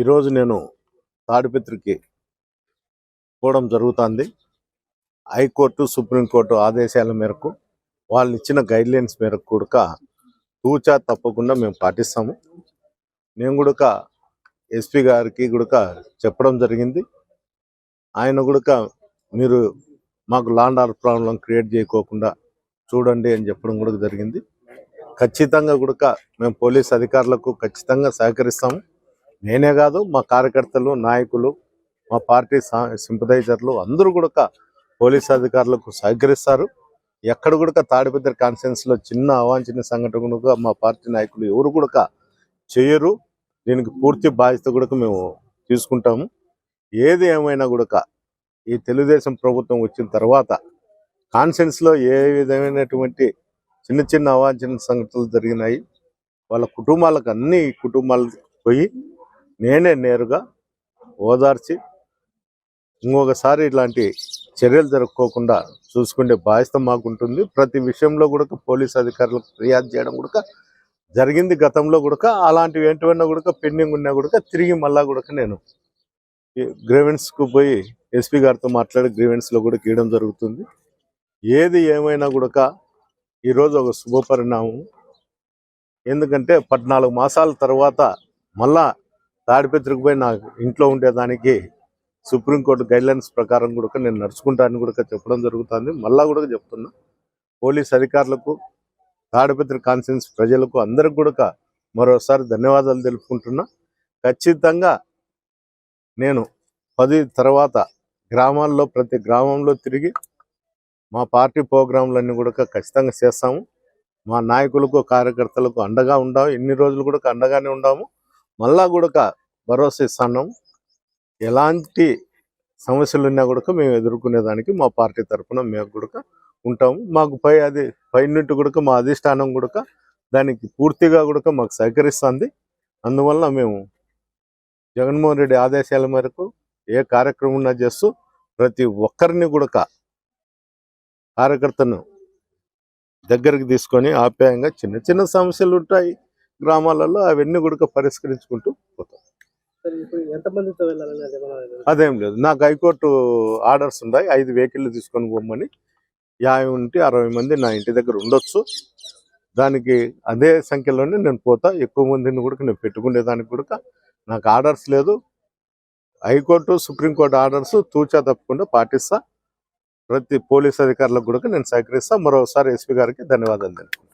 ఈరోజు నేను తాడిపత్రికి పోవడం జరుగుతుంది. హైకోర్టు సుప్రీంకోర్టు ఆదేశాల మేరకు వాళ్ళు ఇచ్చిన గైడ్లైన్స్ మేరకు కూడా తూచా తప్పకుండా మేము పాటిస్తాము. నేను కూడా ఎస్పీ గారికి కూడా చెప్పడం జరిగింది. ఆయన కూడా మీరు మాకు లాండ్ ఆర్డర్ ప్రాబ్లం క్రియేట్ చేయకోకుండా చూడండి అని చెప్పడం కూడా జరిగింది. ఖచ్చితంగా కూడా మేము పోలీస్ అధికారులకు ఖచ్చితంగా సహకరిస్తాము. నేనే కాదు, మా కార్యకర్తలు, నాయకులు, మా పార్టీ సింపథైజర్లు అందరూ కూడా పోలీస్ అధికారులకు సహకరిస్తారు. ఎక్కడ కూడా తాడిపత్రి కాన్స్టిట్యున్సీలో చిన్న అవాంఛనీయ సంఘటన మా పార్టీ నాయకులు ఎవరు కూడా చేయరు. దీనికి పూర్తి బాధ్యత కూడా మేము తీసుకుంటాము. ఏది ఏమైనా కూడా ఈ తెలుగుదేశం ప్రభుత్వం వచ్చిన తర్వాత కాన్స్టిట్యున్సీలో ఏ విధమైనటువంటి చిన్న చిన్న అవాంఛనీయ సంఘటనలు జరిగినాయి, వాళ్ళ కుటుంబాలకు అన్ని కుటుంబాలకు పోయి నేనే నేరుగా ఓదార్చి ఇంకొకసారి ఇలాంటి చర్యలు జరుపుకోకుండా చూసుకునే బాధ్యత మాకుంటుంది. ప్రతి విషయంలో కూడా పోలీస్ అధికారులకు ఫిర్యాదు చేయడం కూడా జరిగింది. గతంలో కూడా అలాంటివి ఏంటన్నా కూడా పెండింగ్ ఉన్నా కూడా తిరిగి మళ్ళా కూడా నేను గ్రీవెన్స్కు పోయి ఎస్పీ గారితో మాట్లాడి గ్రీవెన్స్లో కూడా గీయడం జరుగుతుంది. ఏది ఏమైనా కూడా ఈరోజు ఒక శుభపరిణామం. ఎందుకంటే 14 మాసాల తర్వాత మళ్ళా తాడిపత్రికి పోయి నా ఇంట్లో ఉండేదానికి సుప్రీంకోర్టు గైడ్లైన్స్ ప్రకారం కూడా నేను నడుచుకుంటానని కూడా చెప్పడం జరుగుతుంది. మళ్ళా కూడా చెప్తున్నా, పోలీస్ అధికారులకు, తాడిపత్రి కాన్స్టిట్యున్సీ ప్రజలకు అందరికి కూడా మరోసారి ధన్యవాదాలు తెలుపుకుంటున్నా. ఖచ్చితంగా నేను 10 తర్వాత గ్రామాల్లో ప్రతి గ్రామంలో తిరిగి మా పార్టీ ప్రోగ్రాంలన్నీ కూడా ఖచ్చితంగా చేస్తాము. మా నాయకులకు, కార్యకర్తలకు అండగా ఉండాము. ఎన్ని రోజులు కూడా అండగానే ఉండాము. మళ్ళా కూడా భరోసా ఇస్తున్నాము. ఎలాంటి సమస్యలు ఉన్నా కూడా మేము ఎదుర్కొనేదానికి మా పార్టీ తరఫున మేము కూడా ఉంటాము. మాకు పైనుంటి కూడా మా అధిష్టానం కూడా దానికి పూర్తిగా కూడా మాకు సహకరిస్తుంది. అందువల్ల మేము జగన్మోహన్ రెడ్డి ఆదేశాల మేరకు ఏ కార్యక్రమం చేస్తూ ప్రతి ఒక్కరిని కూడా కార్యకర్తను దగ్గరికి తీసుకొని ఆప్యాయంగా చిన్న చిన్న సమస్యలు ఉంటాయి గ్రామాలలో, అవన్నీ కూడా పరిష్కరించుకుంటూ పోతాం. అదేం లేదు, నాకు హైకోర్టు ఆర్డర్స్ ఉన్నాయి. 5 వెహికల్ తీసుకొని పోమని. 50 నుండి 60 మంది నా ఇంటి దగ్గర ఉండొచ్చు. దానికి అదే సంఖ్యలోనే నేను పోతా. ఎక్కువ మందిని కూడా నేను పెట్టుకునేదానికి కూడా నాకు ఆర్డర్స్ లేదు. హైకోర్టు సుప్రీంకోర్టు ఆర్డర్స్ తూచా తప్పకుండా పాటిస్తా. ప్రతి పోలీస్ అధికారులకు కూడా నేను సహకరిస్తా. మరోసారి ఎస్పీ గారికి ధన్యవాదాలు తెలుపుకుంటాను.